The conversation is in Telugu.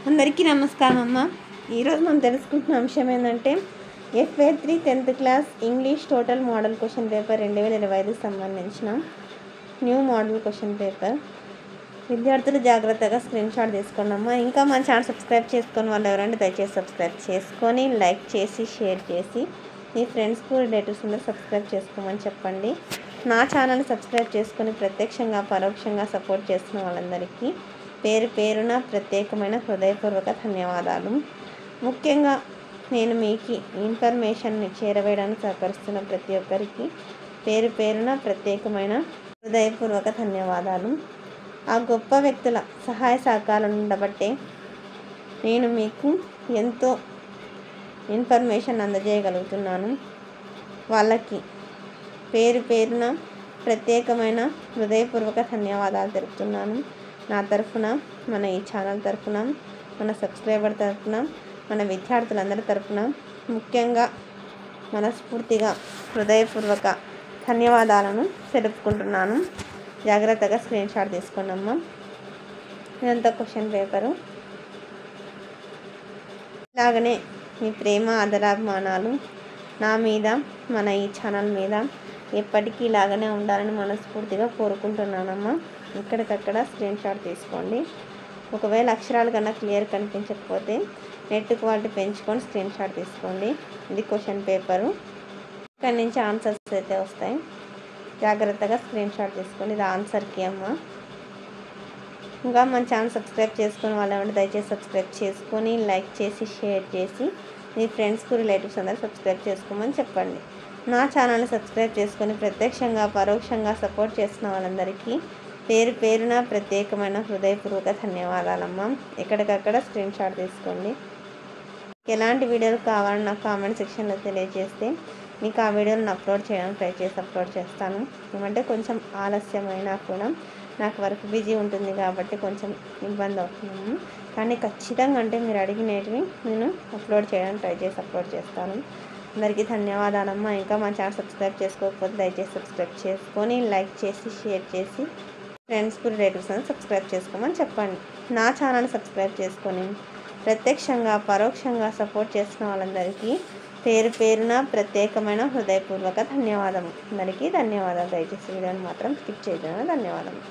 అందరికీ నమస్కారం అమ్మ. ఈరోజు మనం తెలుసుకుంటున్న అంశం ఏంటంటే FA3 10th class English total model question paper 2025కి సంబంధించిన న్యూ మోడల్ క్వశ్చన్ పేపర్. విద్యార్థులు జాగ్రత్తగా స్క్రీన్ షాట్ తీసుకోండి అమ్మ. ఇంకా మన ఛానల్ సబ్స్క్రైబ్ చేసుకొని వాళ్ళు ఎవరంటే దయచేసి సబ్స్క్రైబ్ చేసుకొని లైక్ చేసి షేర్ చేసి మీ ఫ్రెండ్స్కు రిలేటివ్స్ అందరూ సబ్స్క్రైబ్ చేసుకోమని చెప్పండి. నా ఛానల్ సబ్స్క్రైబ్ చేసుకొని ప్రత్యక్షంగా పరోక్షంగా సపోర్ట్ చేస్తున్న వాళ్ళందరికీ పేరు పేరున ప్రత్యేకమైన హృదయపూర్వక ధన్యవాదాలు. ముఖ్యంగా నేను మీకు ఇన్ఫర్మేషన్ని చేరవేయడానికి సహకరిస్తున్న ప్రతి ఒక్కరికి పేరు పేరున ప్రత్యేకమైన హృదయపూర్వక ధన్యవాదాలు. ఆ గొప్ప వ్యక్తుల సహాయ సహకారాలు ఉండబట్టే నేను మీకు ఎంతో ఇన్ఫర్మేషన్ అందజేయగలుగుతున్నాను. వాళ్ళకి పేరు పేరున ప్రత్యేకమైన హృదయపూర్వక ధన్యవాదాలు తెలుపుతున్నాను. నా తరఫున, మన ఈ ఛానల్ తరఫున, మన సబ్స్క్రైబర్ తరఫున, మన విద్యార్థులందరి తరఫున ముఖ్యంగా మనస్ఫూర్తిగా హృదయపూర్వక ధన్యవాదాలను తెలుపుకుంటున్నాను. జాగ్రత్తగా స్క్రీన్ షాట్ తీసుకోండి అమ్మ. ఇదంతా క్వశ్చన్ పేపరు. ఇలాగనే మీ ప్రేమ ఆదరాభిమానాలు నా మీద, మన ఈ ఛానల్ మీద ఎప్పటికీ ఇలాగనే ఉండాలని మనస్ఫూర్తిగా కోరుకుంటున్నానమ్మా. ఇక్కడికక్కడ స్క్రీన్ షాట్ తీసుకోండి. ఒకవేళ అక్షరాలు కన్నా క్లియర్ కనిపించకపోతే నెట్ క్వాలిటీ పెంచుకొని స్క్రీన్ షాట్ తీసుకోండి. ఇది క్వశ్చన్ పేపరు. ఇక్కడి నుంచి ఆన్సర్స్ అయితే వస్తాయి. జాగ్రత్తగా స్క్రీన్ షాట్ తీసుకోండి. ఇది ఆన్సర్కి అమ్మ. ఇంకా మన ఛానల్ సబ్స్క్రైబ్ చేసుకొని వాళ్ళు ఏమంటే దయచేసి సబ్స్క్రైబ్ చేసుకొని లైక్ చేసి షేర్ చేసి మీ ఫ్రెండ్స్కు రిలేటివ్స్ అందరూ సబ్స్క్రైబ్ చేసుకోమని చెప్పండి. నా ఛానల్ని సబ్స్క్రైబ్ చేసుకొని ప్రత్యక్షంగా పరోక్షంగా సపోర్ట్ చేస్తున్న వాళ్ళందరికీ పేరు పేరున ప్రత్యేకమైన హృదయపూర్వక ధన్యవాదాలమ్మ. ఎక్కడికక్కడ స్క్రీన్ షాట్ తీసుకోండి. ఎలాంటి వీడియోలు కావాలని నాకు కామెంట్ సెక్షన్లో తెలియజేస్తే మీకు ఆ వీడియోలను అప్లోడ్ చేయడానికి ట్రై చేసి అప్లోడ్ చేస్తాను. ఏమంటే కొంచెం ఆలస్యమైనా కూడా నాకు వర్క్ బిజీ ఉంటుంది కాబట్టి కొంచెం ఇబ్బంది అవుతుంది. కానీ ఖచ్చితంగా అంటే మీరు అడిగినవి నేను అప్లోడ్ చేయడానికి ట్రై చేసి అప్లోడ్ చేస్తాను. అందరికీ ధన్యవాదాలమ్మా. ఇంకా మా ఛానల్ సబ్స్క్రైబ్ చేసుకోకపోతే దయచేసి సబ్స్క్రైబ్ చేసుకొని లైక్ చేసి షేర్ చేసి ఫ్రెండ్స్కు రిలేటివ్స్ అని సబ్స్క్రైబ్ చేసుకోమని చెప్పండి. నా ఛానల్ సబ్స్క్రైబ్ చేసుకొని ప్రత్యక్షంగా పరోక్షంగా సపోర్ట్ చేస్తున్న వాళ్ళందరికీ పేరు పేరున ప్రత్యేకమైన హృదయపూర్వక ధన్యవాదము. అందరికీ ధన్యవాదాలు. దయచేసి వీడియోని మాత్రం స్కిప్ చేయడం. ధన్యవాదాలు.